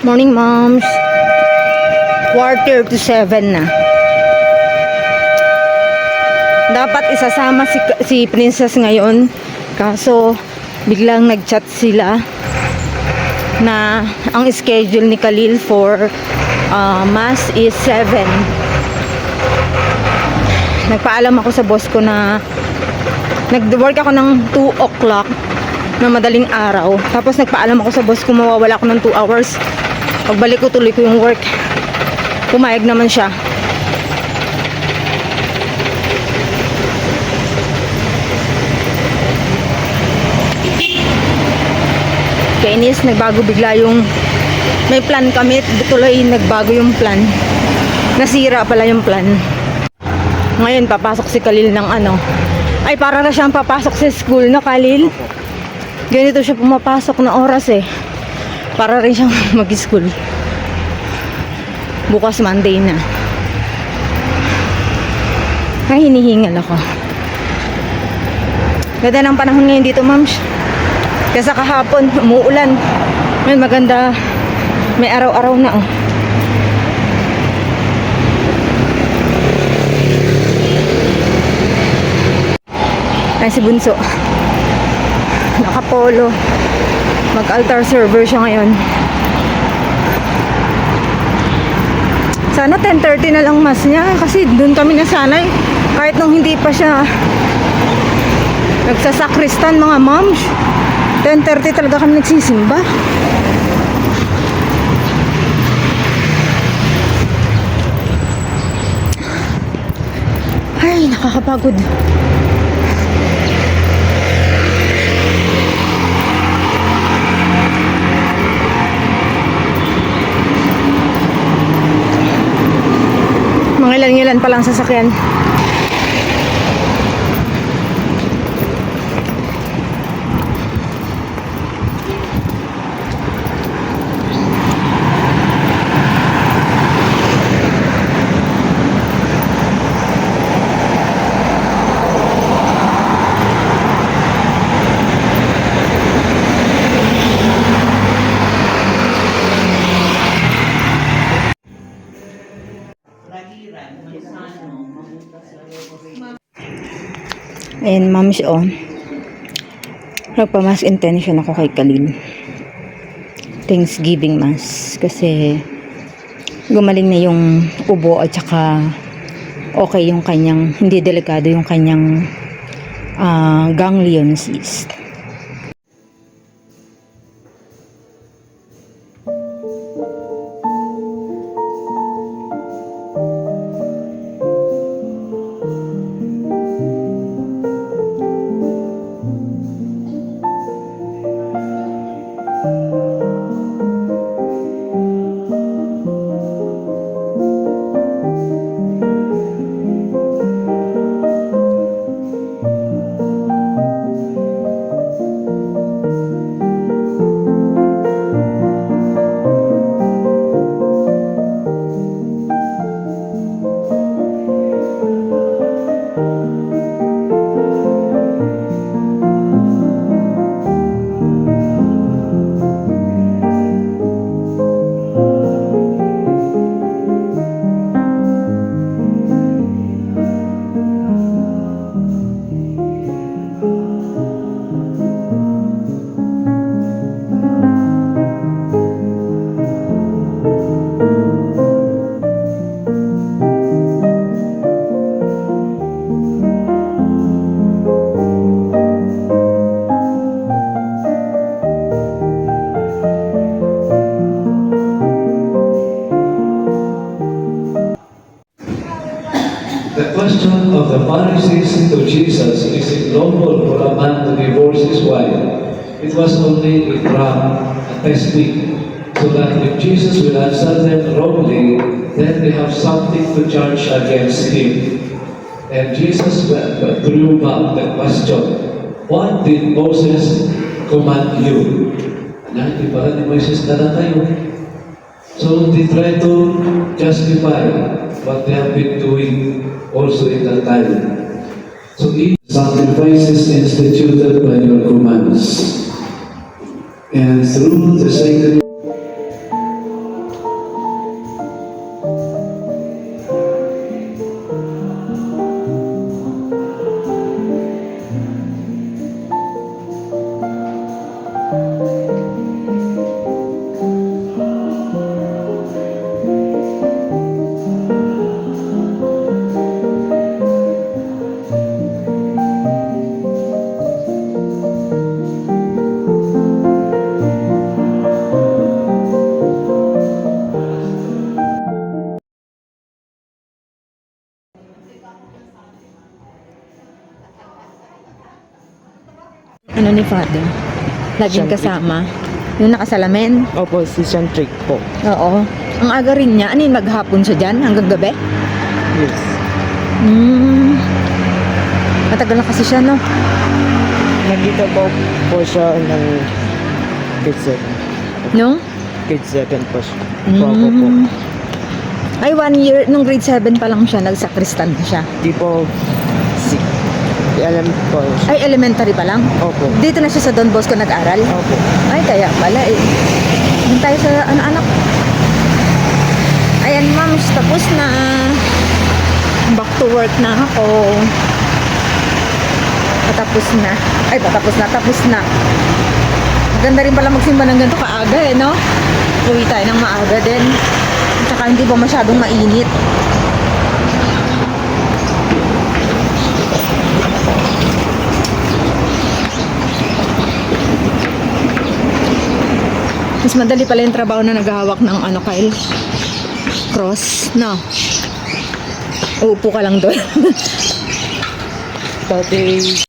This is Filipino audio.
Morning, moms. 6:45 na. Dapat isasama si Princess ngayon. Kaso, biglang nag-chat sila na ang schedule ni Khalil for mass is 7. Nagpaalam ako sa boss ko na nag-work ako ng 2 o'clock na madaling araw. Tapos nagpaalam ako sa boss ko mawawala ako ng 2 hours. Pagbalik ko tuloy ko yung work. Pumayag naman siya. Kainis, nagbago bigla yung may plan kami, tuloy nagbago yung plan. Nasira pala yung plan. Ngayon papasok si Khalil ng ay para na siyang papasok sa school na Khalil. Ganito siya pumapasok na oras para rin siyang mag-school. Bukas Monday na. Ay, hinihingal ako. Ganda ng panahon ngayon dito, ma'am. Kasi kahapon, umuulan. Ngayon maganda. May araw-araw na, Ay, si Bunso. Nakapolo. Mag-altar server siya ngayon. Sana 10:30 na lang mas niya. Kasi doon kami nasanay. Kahit nung hindi pa siya nagsasakristan, mga moms. 10:30 talaga kami nagsisimba. Ay, nakakapagod. Mga ilan-ilan pa lang sasakyan. Ayan, moms, nagpa-mass intention ako kay Khalil. Thanksgiving mass. Kasi gumaling na yung ubo at saka okay yung kanyang, hindi delikado yung kanyang ganglion cyst. The question of the Pharisees to Jesus, is it lawful for a man to divorce his wife? It was only a trap, a testing, so that if Jesus will answer them wrongly, then they have something to charge against him. And Jesus threw back the question, what did Moses command you? Di ba ni Moses na tayo? So they try to justify what they have been doing also in that time. So each sacrifices instituted by your commands, and through the sacred ano ni Father? Laging Siyempre. kasama. Yung nakasalamin. Opo, si Shantrick po. Oo. Ang aga rin niya. Ano yung maghapon siya dyan? Hanggang gabi? Yes. Matagal na kasi siya, no? Nagkita po siya ng grade 7. No? Grade 7 po siya. Po ako po. Ay, 1 year, nung grade 7 pa lang siya, nagsakristan na siya. Di po, si, alam po siya. Ay, elementary pa lang? Opo. Dito na siya sa Don Bosco nag-aral? Opo. Ay, kaya pala eh. Doon tayo sa anak. Ayan, ma'am, tapos na. Back to work na ako. Patapos na. Ay, patapos na. Tapos na. Maganda rin pala magsimba ng ganito kaaga eh, no? Uwi tayo ng maaga din. Tsaka hindi pa masyadong mainit. Mas madali pala yung trabaho na naghahawak ng ano, Kyle? Cross, no? Uupo ka lang doon. Dati